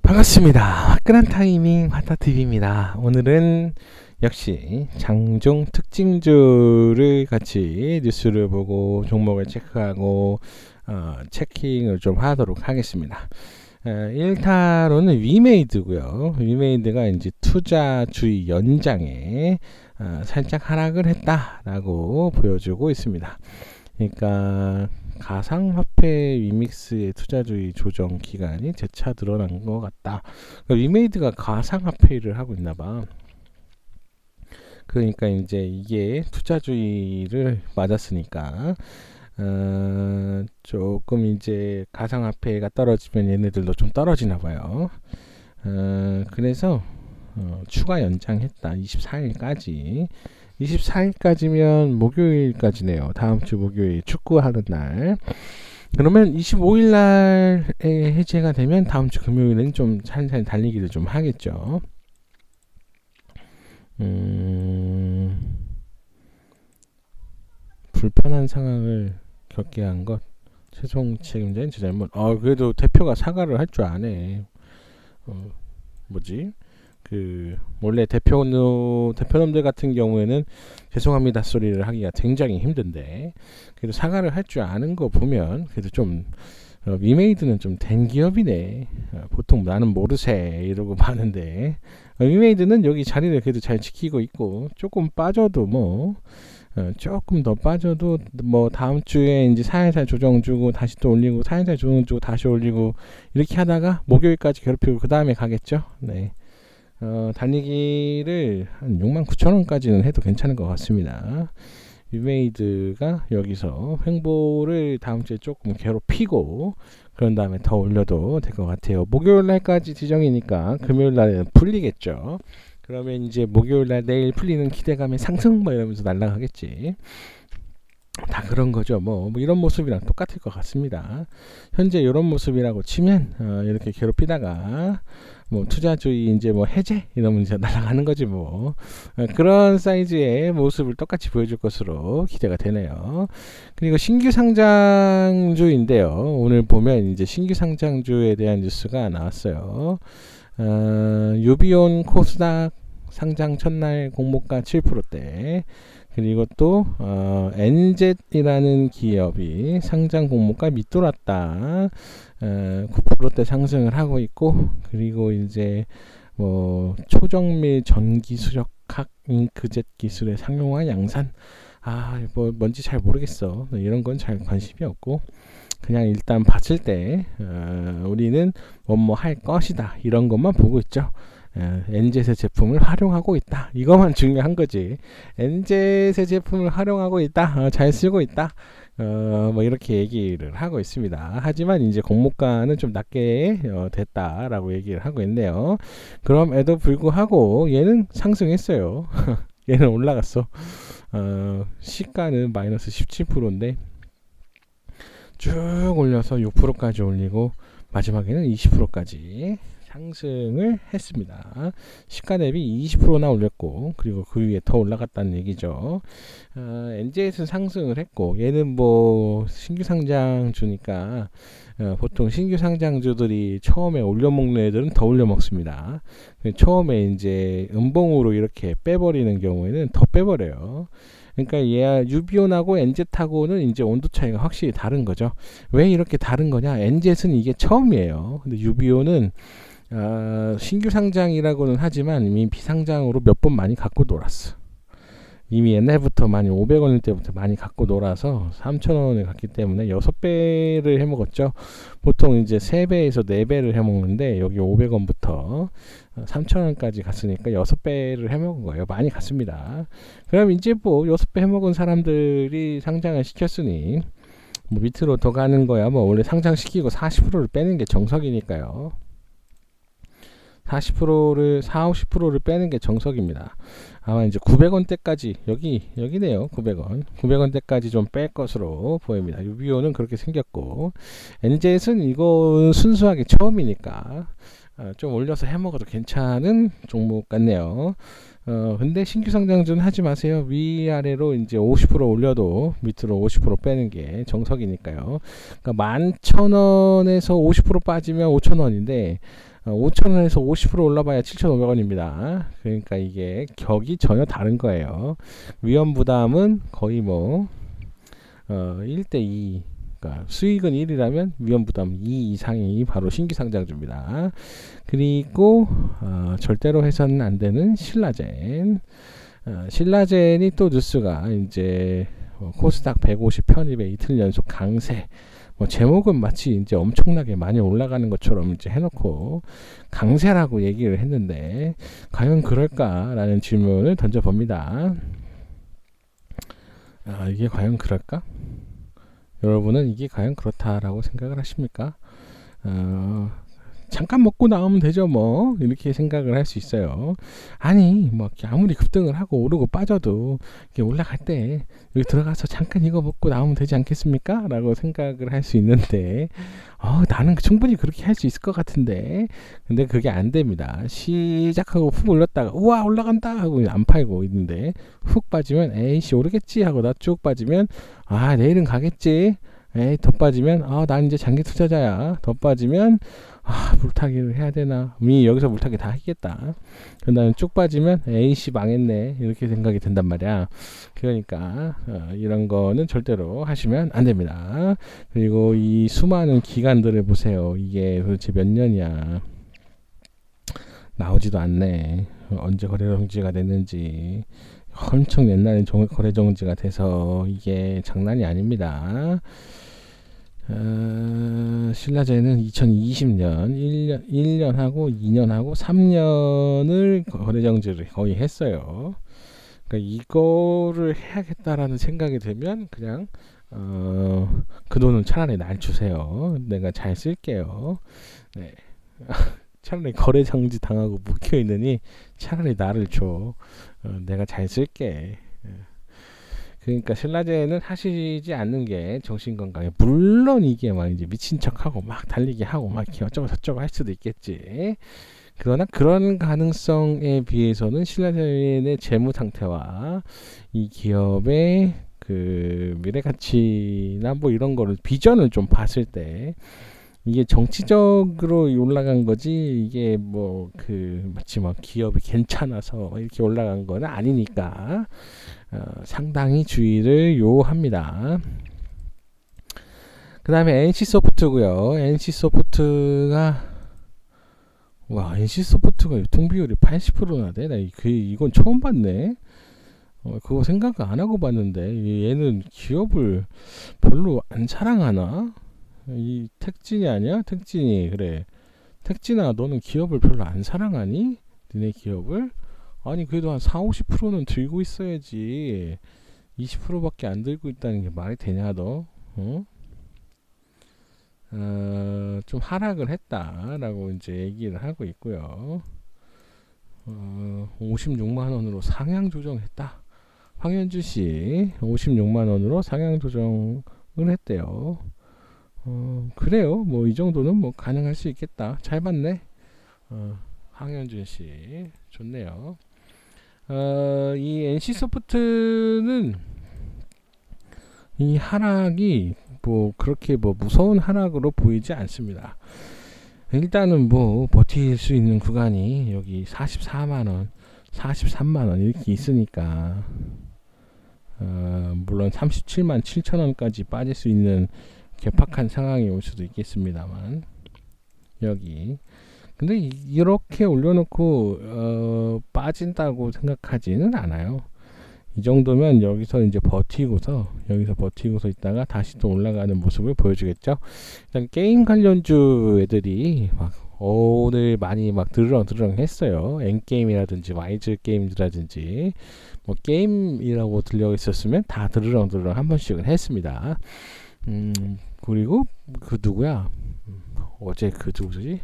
반갑습니다. 화끈한 타이밍 화타TV입니다. 오늘은 역시 장중 특징주를 같이 뉴스를 보고 종목을 체크하고 체킹을 좀 하도록 하겠습니다. 1타로는 위메이드고요. 위메이드가 이제 투자주의 연장에 살짝 하락을 했다라고 보여주고 있습니다. 그러니까 가상화폐 위믹스의 투자주의 조정 기간이 재차 드러난 것 같다. 그러니까 위메이드가 가상화폐를 하고 있나봐. 그러니까 이제 이게 투자주의를 맞았으니까 조금 이제 가상화폐가 떨어지면 얘네들도 좀 떨어지나봐요. 그래서 추가 연장했다. 24일까지. 24일까지면 목요일까지네요. 다음 주 목요일 축구하는 날. 그러면 25일 날에 해제가 되면 다음 주 금요일은 좀 살살 달리기를 좀 하겠죠. 불편한 상황을 겪게 한 것 최종 책임자인 제 잘못. 그래도 대표가 사과를 할 줄 아네. 뭐지? 원래 대표놈들 같은 경우에는 죄송합니다 소리를 하기가 굉장히 힘든데, 그래도 사과를 할 줄 아는 거 보면 그래도 좀 위메이드는 좀 된 기업이네. 보통 나는 모르세 이러고 마는데, 위메이드는 여기 자리를 그래도 잘 지키고 있고, 조금 빠져도 조금 더 빠져도 다음 주에 이제 살살 조정 주고 다시 또 올리고, 살살 조정 주고 다시 올리고, 이렇게 하다가 목요일까지 괴롭히고 그 다음에 가겠죠. 네. 달리기를 한 69,000원까지는 해도 괜찮은 것 같습니다. 위메이드가 여기서 횡보를 다음 주에 조금 괴롭히고 그런 다음에 더 올려도 될 것 같아요. 목요일 날까지 지정이니까 금요일 날에는 풀리겠죠. 그러면 이제 목요일 날 내일 풀리는 기대감에 상승 이러면서 날아가겠지. 다 그런 거죠. 이런 모습이랑 똑같을 것 같습니다. 현재 이런 모습이라고 치면 이렇게 괴롭히다가 투자주의 이제 해제 이러면 이제 날아가는 거지 그런 사이즈의 모습을 똑같이 보여줄 것으로 기대가 되네요. 그리고 신규 상장주인데요. 오늘 보면 이제 신규 상장주에 대한 뉴스가 나왔어요. 유비온 코스닥 상장 첫날 공모가 7%대, 그리고 또 NZ이라는 기업이 상장 공모가 밑돌았다. 9%대 상승을 하고 있고, 그리고 이제 초정밀 전기 수력학 잉크젯 기술의 상용화 양산. 뭔지 잘 모르겠어. 이런 건 잘 관심이 없고, 그냥 일단 봤을 때 우리는 할 것이다 이런 것만 보고 있죠. NZ의 제품을 활용하고 있다, 이것만 중요한 거지. NZ의 제품을 활용하고 있다, 잘 쓰고 있다, 이렇게 얘기를 하고 있습니다. 하지만 이제 공모가는 좀 낮게 됐다라고 얘기를 하고 있네요. 그럼에도 불구하고 얘는 상승했어요. 얘는 올라갔어. 시가는 마이너스 17%인데 쭉 올려서 6%까지 올리고 마지막에는 20%까지 상승을 했습니다. 시가 대비 20%나 올렸고, 그리고 그 위에 더 올라갔다는 얘기죠. NZ는 상승을 했고, 얘는 신규 상장주니까 보통 신규 상장주들이 처음에 올려먹는 애들은 더 올려먹습니다. 처음에 이제 음봉으로 이렇게 빼버리는 경우에는 더 빼버려요. 그러니까 유비온하고 NZ하고는 이제 온도 차이가 확실히 다른 거죠. 왜 이렇게 다른 거냐? NZ는 이게 처음이에요. 근데 유비온은 신규 상장이라고는 하지만 이미 비상장으로 몇 번 많이 갖고 놀았어. 이미 옛날부터 많이 500원일 때부터 많이 갖고 놀아서 3,000원에 갔기 때문에 6배를 해먹었죠. 보통 이제 3배에서 4배를 해먹는데 여기 500원부터 3,000원까지 갔으니까 6배를 해먹은 거예요. 많이 갔습니다. 그럼 이제 6배 해먹은 사람들이 상장을 시켰으니 밑으로 더 가는 거야. 원래 상장시키고 40%를 빼는 게 정석이니까요. 40%를 50%를 빼는 게 정석입니다. 아마 이제 900원대까지 여기네요. 900원대까지 좀 뺄 것으로 보입니다. 유비오는 그렇게 생겼고, NZ는 이거 순수하게 처음이니까 좀 올려서 해먹어도 괜찮은 종목 같네요. 근데 신규 상장주는 하지 마세요. 위아래로 이제 50% 올려도 밑으로 50% 빼는 게 정석이니까요. 그러니까 11,000원에서 50% 빠지면 5,000원인데 5,000원에서 50% 올라봐야 7,500원입니다. 그러니까 이게 격이 전혀 다른 거예요. 위험 부담은 거의 뭐 1대2, 그러니까 수익은 1이라면 위험 부담 2 이상이 바로 신규 상장주입니다. 그리고 절대로 해서는 안 되는 신라젠. 신라젠이 또 뉴스가 이제 코스닥 150 편입에 이틀 연속 강세. 뭐 제목은 마치 이제 엄청나게 많이 올라가는 것처럼 이제 해놓고 강세라고 얘기를 했는데 과연 그럴까라는 질문을 던져봅니다. 이게 과연 그럴까? 여러분은 이게 과연 그렇다라고 생각을 하십니까? 잠깐 먹고 나오면 되죠 뭐, 이렇게 생각을 할 수 있어요. 아니 뭐 아무리 급등을 하고 오르고 빠져도 이렇게 올라갈 때 여기 들어가서 잠깐 이거 먹고 나오면 되지 않겠습니까? 라고 생각을 할 수 있는데 나는 충분히 그렇게 할 수 있을 것 같은데, 근데 그게 안 됩니다. 시작하고 훅 올렸다가 우와 올라간다 하고 안 팔고 있는데, 훅 빠지면 에이씨 오르겠지 하고 나 쭉 빠지면 내일은 가겠지, 에이 더 빠지면 난 이제 장기 투자자야, 더 빠지면 물타기를 해야 되나, 여기서 물타기 다 하겠다. 그 다음에 쭉 빠지면 에이씨 망했네, 이렇게 생각이 든단 말이야. 그러니까 이런 거는 절대로 하시면 안 됩니다. 그리고 이 수많은 기간들을 보세요. 이게 도대체 몇 년이야. 나오지도 않네. 언제 거래 정지가 됐는지. 엄청 옛날에 거래 정지가 돼서 이게 장난이 아닙니다. 신라젠은 2020년 1년하고 2년하고 3년을 거래 정지를 거의 했어요. 그러니까 이거를 해야겠다라는 생각이 들면 그냥 그 돈은 차라리 날 주세요. 내가 잘 쓸게요. 네. 차라리 거래 정지 당하고 묵혀 있느니 차라리 나를 줘. 내가 잘 쓸게. 그러니까 신라젠은 하시지 않는 게 정신건강에, 물론 이게 막 이제 미친 척하고 막 달리기 하고 막 이렇게 어쩌고 저쩌고 할 수도 있겠지. 그러나 그런 가능성에 비해서는 신라젠의 재무 상태와 이 기업의 그 미래 가치나 뭐 이런 거를 비전을 좀 봤을 때 이게 정치적으로 올라간 거지, 이게 뭐 마치 막 기업이 괜찮아서 이렇게 올라간 건 아니니까 상당히 주의를 요합니다. 그 다음에 NC소프트고요. NC소프트가 유통비율이 80%나 돼? 이건 처음 봤네. 그거 생각 안 하고 봤는데 얘는 기업을 별로 안 사랑하나? 이 택진이 아니야? 택진이, 그래. 택진아, 너는 기업을 별로 안 사랑하니? 너네 기업을? 아니 그래도 한 40-50%는 들고 있어야지. 20%밖에 안 들고 있다는 게 말이 되냐 너? 좀 하락을 했다라고 이제 얘기를 하고 있고요. 56만 원으로 상향 조정했다. 황현주 씨 56만 원으로 상향 조정을 했대요. 그래요. 뭐 이 정도는 뭐 가능할 수 있겠다. 잘 봤네. 황현준 씨 좋네요. 이 NC소프트는 이 하락이 뭐 그렇게 뭐 무서운 하락으로 보이지 않습니다. 일단은 뭐 버틸 수 있는 구간이 여기 44만원, 43만원 이렇게 있으니까 물론 37만 7천원까지 빠질 수 있는 개팍한 상황이 올 수도 있겠습니다만, 여기 근데 이렇게 올려놓고 빠진다고 생각하지는 않아요. 이 정도면 여기서 이제 버티고서 있다가 다시 또 올라가는 모습을 보여주겠죠. 일단 게임 관련주 애들이 막 오늘 많이 막 드르렁 했어요. N게임이라든지 와이즈 게임즈라든지 뭐 게임이라고 들려 있었으면 다 드르렁 한 번씩은 했습니다. 그리고 그 누구야? 어제 그 누구지?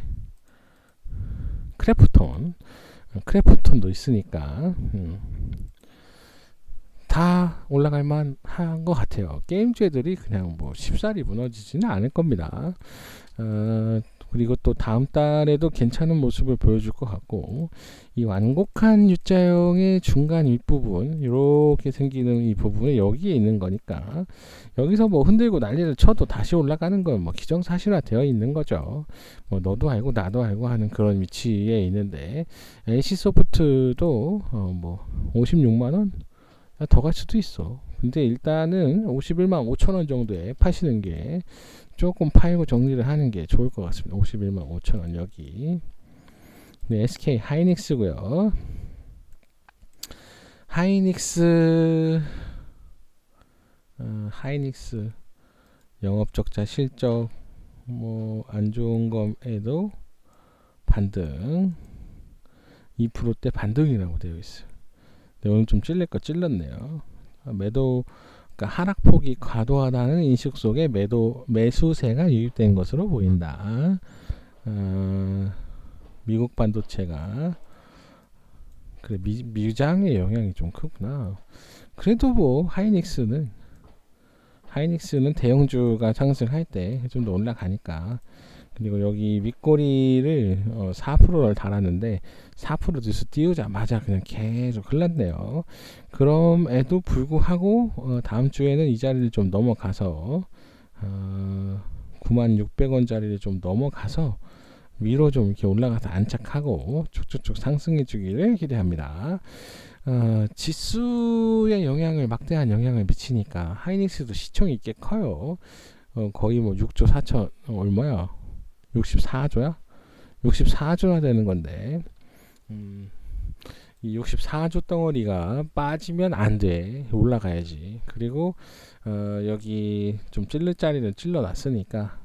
크래프톤도 있으니까 다 올라갈만 한 것 같아요. 게임주애들이 그냥 뭐 쉽사리 무너지지는 않을 겁니다. 그리고 또 다음 달에도 괜찮은 모습을 보여줄 것 같고, 이 완곡한 U자형의 중간 윗부분 이렇게 생기는 이 부분이 여기에 있는 거니까 여기서 뭐 흔들고 난리를 쳐도 다시 올라가는 건 뭐 기정사실화 되어 있는 거죠. 뭐 너도 알고 나도 알고 하는 그런 위치에 있는데, NC소프트도 뭐 56만원 더 갈 수도 있어. 근데 일단은 51만 5천원 정도에 파시는 게 조금 팔고 정리를 하는 게 좋을 것 같습니다. 51만 5천원 여기. 네, SK 하이닉스고요. 하이닉스 영업적자 실적 뭐 안 좋은 거에도 반등 2%대 반등이라고 되어 있어요. 네, 오늘 좀 찔릴 거 찔렀네요. 매도 그러니까 하락폭이 과도하다는 인식 속에 매수세가 유입된 것으로 보인다. 미국 반도체가 그래 미장의 영향이 좀 크구나. 그래도 뭐 하이닉스는 대형주가 상승할 때 좀 더 올라가니까. 그리고 여기 윗꼬리를 4%를 달았는데 4% 지수 띄우자마자 그냥 계속 흘렀네요. 그럼에도 불구하고 다음 주에는 이 자리를 좀 넘어가서 96,600원짜리를 좀 넘어가서 위로 좀 이렇게 올라가서 안착하고 쭉쭉쭉 상승해 주기를 기대합니다. 지수의 영향을 막대한 영향을 미치니까 하이닉스도 시총이 꽤 커요. 거의 뭐 6조 4천 얼마야? 64조야? 64조나 되는 건데 이 64조 덩어리가 빠지면 안 돼. 올라가야지. 그리고 여기 좀 찔릴 자리는 찔러놨으니까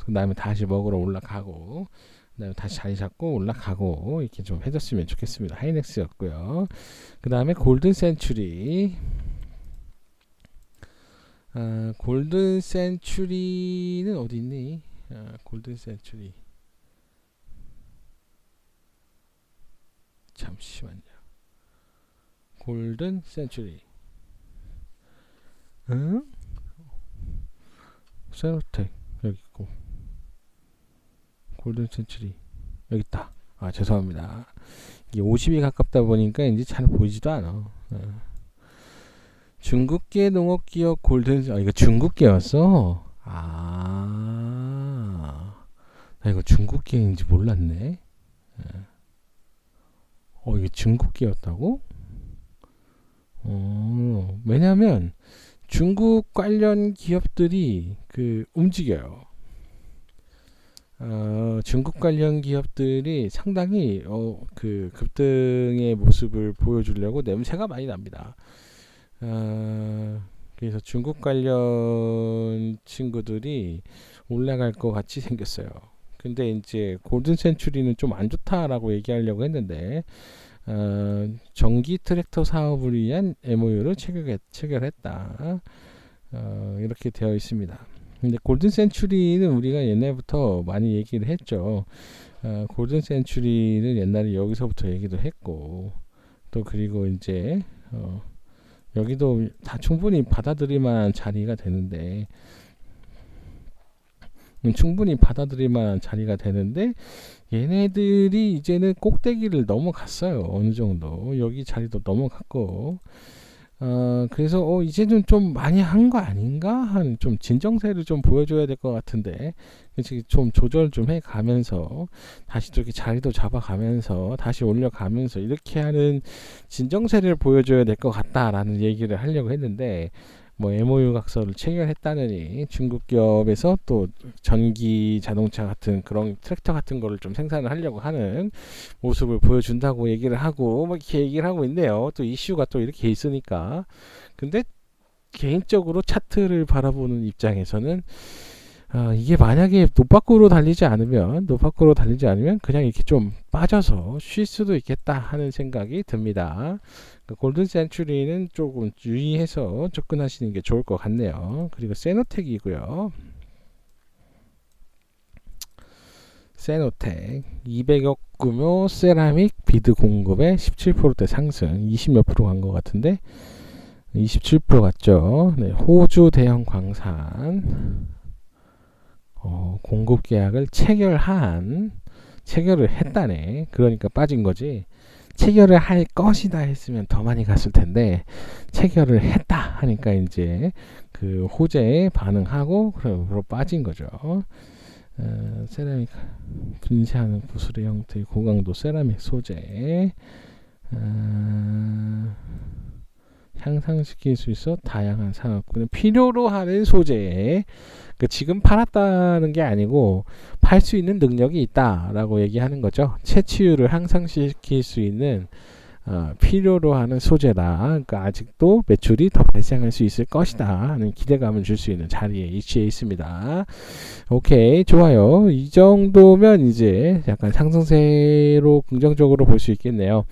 그 다음에 다시 먹으러 올라가고 그다음에 다시 자리 잡고 올라가고 이렇게 좀 해줬으면 좋겠습니다. 하이닉스였고요. 그 다음에 골든 센츄리. 골든 센츄리는 어디 있니? 골든 센츄리. 잠시만요. 골든 센츄리. 응? 세노텍 여기 있고. 골든 센츄리 여기 있다. 죄송합니다. 이게 50이 가깝다 보니까 이제 잘 보이지도 않아. 중국계 농업기업 골든 이거 중국계였어. 나 이거 중국계인지 몰랐네. 이게 중국계였다고? 왜냐면 중국 관련 기업들이 움직여요. 중국 관련 기업들이 상당히 급등의 모습을 보여주려고 냄새가 많이 납니다. 그래서 중국 관련 친구들이 올라갈 것 같이 생겼어요. 근데 이제 골든 센츄리는 좀 안 좋다라고 얘기하려고 했는데 전기 트랙터 사업을 위한 MOU를 체결했다. 이렇게 되어 있습니다. 근데 골든 센츄리는 우리가 옛날부터 많이 얘기를 했죠. 골든 센츄리는 옛날에 여기서부터 얘기도 했고 또 그리고 이제 여기도 다 충분히 받아들일 만한 자리가 되는데 얘네들이 이제는 꼭대기를 넘어갔어요. 어느 정도 여기 자리도 넘어갔고 그래서 이제는 좀 많이 한 거 아닌가 하는 좀 진정세를 좀 보여줘야 될 것 같은데 좀 조절 좀 해가면서 다시 또 이렇게 자리도 잡아가면서 다시 올려가면서 이렇게 하는 진정세를 보여줘야 될 것 같다라는 얘기를 하려고 했는데 뭐 MOU 각서를 체결했다느니 중국 기업에서 또 전기 자동차 같은 그런 트랙터 같은 거를 좀 생산을 하려고 하는 모습을 보여준다고 얘기를 하고 뭐 이렇게 얘기를 하고 있네요. 또 이슈가 또 이렇게 있으니까. 근데 개인적으로 차트를 바라보는 입장에서는 이게 만약에 노파크로 달리지 않으면 그냥 이렇게 좀 빠져서 쉴 수도 있겠다 하는 생각이 듭니다. 골든 센츄리는 조금 유의해서 접근하시는 게 좋을 것 같네요. 그리고 세노텍이고요. 세노텍 200억 규모 세라믹 비드 공급에 17%대 상승 20몇 프로 간 것 같은데 27% 갔죠. 네, 호주 대형 광산 공급 계약을 체결을 했다네. 그러니까 빠진 거지. 체결을 할 것이다 했으면 더 많이 갔을 텐데 체결을 했다 하니까 이제 그 호재에 반응하고 그럼 빠진 거죠. 세라믹 분쇄하는 구슬의 형태의 고강도 세라믹 소재 향상시킬 수 있어 다양한 산업군을 필요로 하는 소재. 지금 팔았다는 게 아니고 팔 수 있는 능력이 있다라고 얘기하는 거죠. 채취율을 향상시킬 수 있는 필요로 하는 소재다. 그러니까 아직도 매출이 더 발생할 수 있을 것이다 하는 기대감을 줄 수 있는 자리에 위치해 있습니다. 오케이, 좋아요. 이 정도면 이제 약간 상승세로 긍정적으로 볼 수 있겠네요.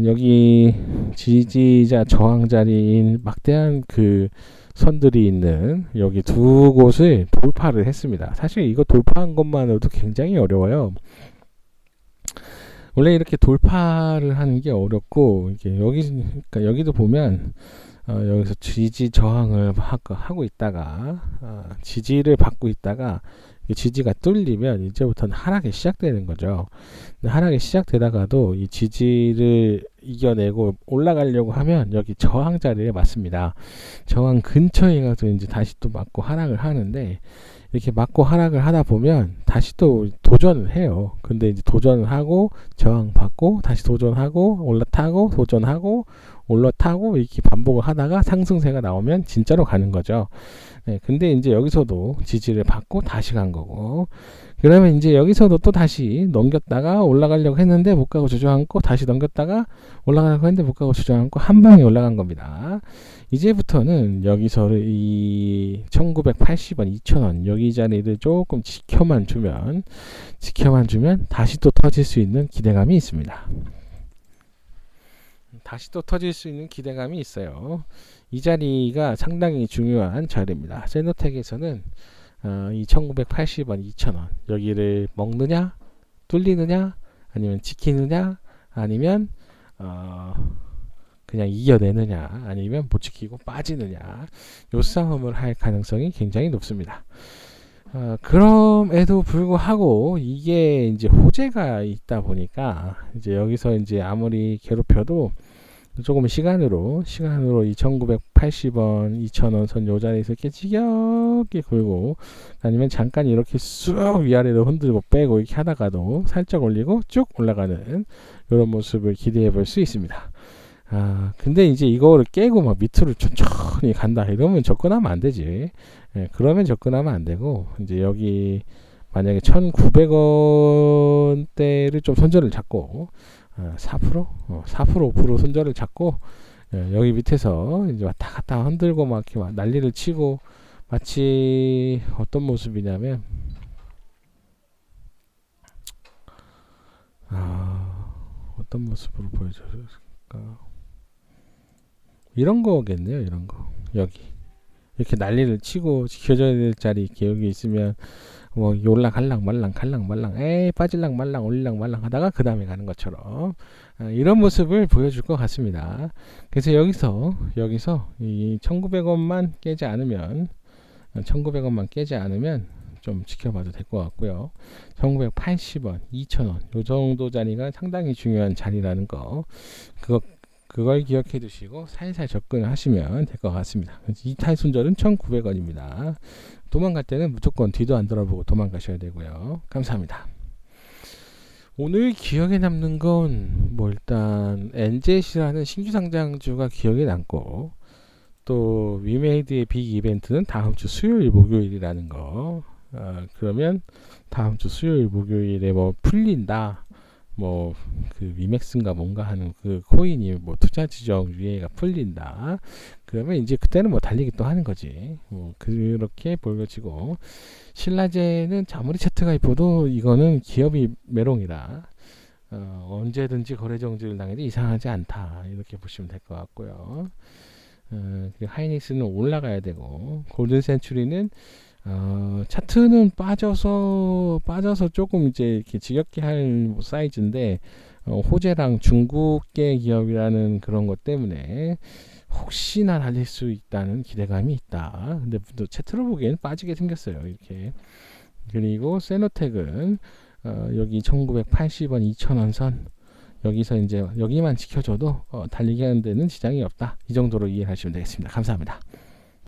여기 지지자 저항 자리인 막대한 그 선들이 있는 여기 두 곳을 돌파를 했습니다. 사실 이거 돌파한 것만으로도 굉장히 어려워요. 원래 이렇게 돌파를 하는 게 어렵고, 이게 그러니까 여기도 보면 여기서 지지 저항을 하고 있다가 지지를 받고 있다가 지지가 뚫리면 이제부터는 하락이 시작되는 거죠. 하락이 시작되다가도 이 지지를 이겨내고 올라가려고 하면 여기 저항 자리에 맞습니다. 저항 근처에 가서 이제 다시 또 맞고 하락을 하는데, 이렇게 맞고 하락을 하다 보면 다시 또 도전을 해요. 근데 이제 도전을 하고 저항 받고 다시 도전하고 올라타고 도전하고 올라타고 이렇게 반복을 하다가 상승세가 나오면 진짜로 가는 거죠. 네, 근데 이제 여기서도 지지를 받고 다시 간 거고, 그러면 이제 여기서도 또 다시 넘겼다가 올라가려고 했는데 못 가고 주저앉고 다시 넘겼다가 올라가려고 했는데 못 가고 주저앉고 한 방에 올라간 겁니다. 이제부터는 여기서 이 1980원, 2000원 여기 자리를 조금 지켜만 주면 다시 또 터질 수 있는 기대감이 있습니다. 다시 또 터질 수 있는 기대감이 있어요. 이 자리가 상당히 중요한 자리입니다. 세노텍에서는 이 1980원, 2000원 여기를 먹느냐, 뚫리느냐, 아니면 지키느냐, 아니면 그냥 이겨내느냐, 아니면 못 지키고 빠지느냐, 요 싸움을 할 가능성이 굉장히 높습니다. 그럼에도 불구하고 이게 이제 호재가 있다 보니까 이제 여기서 이제 아무리 괴롭혀도 조금 시간으로 이 1980원, 2000원 선 요 자리에서 이렇게 지겹게 굴고 아니면 잠깐 이렇게 쑥 위아래로 흔들고 빼고 이렇게 하다가도 살짝 올리고 쭉 올라가는 이런 모습을 기대해 볼 수 있습니다. 근데 이제 이거를 깨고 막 밑으로 천천히 간다 이러면 접근하면 안 되지. 그러면 접근하면 안 되고, 이제 여기 만약에 1900원대를 좀 손절을 잡고 4%, 5% 손절을 잡고 여기 밑에서 이제 왔다 갔다 흔들고 막 이렇게 막 난리를 치고, 마치 어떤 모습이냐면 어떤 모습으로 보여줄까? 이런 거겠네요. 이런 거. 여기 이렇게 난리를 치고 지켜줘야 될 자리 이렇게 여기 있으면 뭐 올라갈랑 말랑 갈랑 말랑 빠질랑 말랑 올릴랑 말랑 하다가 그 다음에 가는 것처럼 이런 모습을 보여줄 것 같습니다. 그래서 여기서 이 1900원만 깨지 않으면 좀 지켜봐도 될 것 같고요. 1980원, 2000원 요 정도 자리가 상당히 중요한 자리라는 거, 그걸 기억해 두시고 살살 접근을 하시면 될 것 같습니다. 이탈 손절은 1900원입니다. 도망갈 때는 무조건 뒤도 안 돌아보고 도망가셔야 되고요. 감사합니다. 오늘 기억에 남는 건 일단 엔젯이라는 신규 상장주가 기억에 남고, 또 위메이드의 빅 이벤트는 다음 주 수요일 목요일이라는 거. 그러면 다음 주 수요일 목요일에 풀린다, 그 위맥스인가 뭔가 하는 그 코인이 투자 지정 유예가 풀린다, 그러면 이제 그때는 달리기 또 하는 거지. 그렇게 보여지고, 신라제는 아무리 차트가 이뻐도 이거는 기업이 메롱이라 언제든지 거래 정지를 당해도 이상하지 않다, 이렇게 보시면 될 것 같고요. 하이닉스는 올라가야 되고, 골든 센츄리는 차트는 빠져서 조금 이제 이렇게 지겹게 할 사이즈인데, 호재랑 중국계 기업이라는 그런 것 때문에 혹시나 달릴 수 있다는 기대감이 있다. 근데 또 차트로 보기엔 빠지게 생겼어요. 이렇게. 그리고 세노텍은 여기 1980원, 2000원 선 여기서 이제 여기만 지켜줘도 달리게 하는 데는 지장이 없다. 이 정도로 이해하시면 되겠습니다. 감사합니다.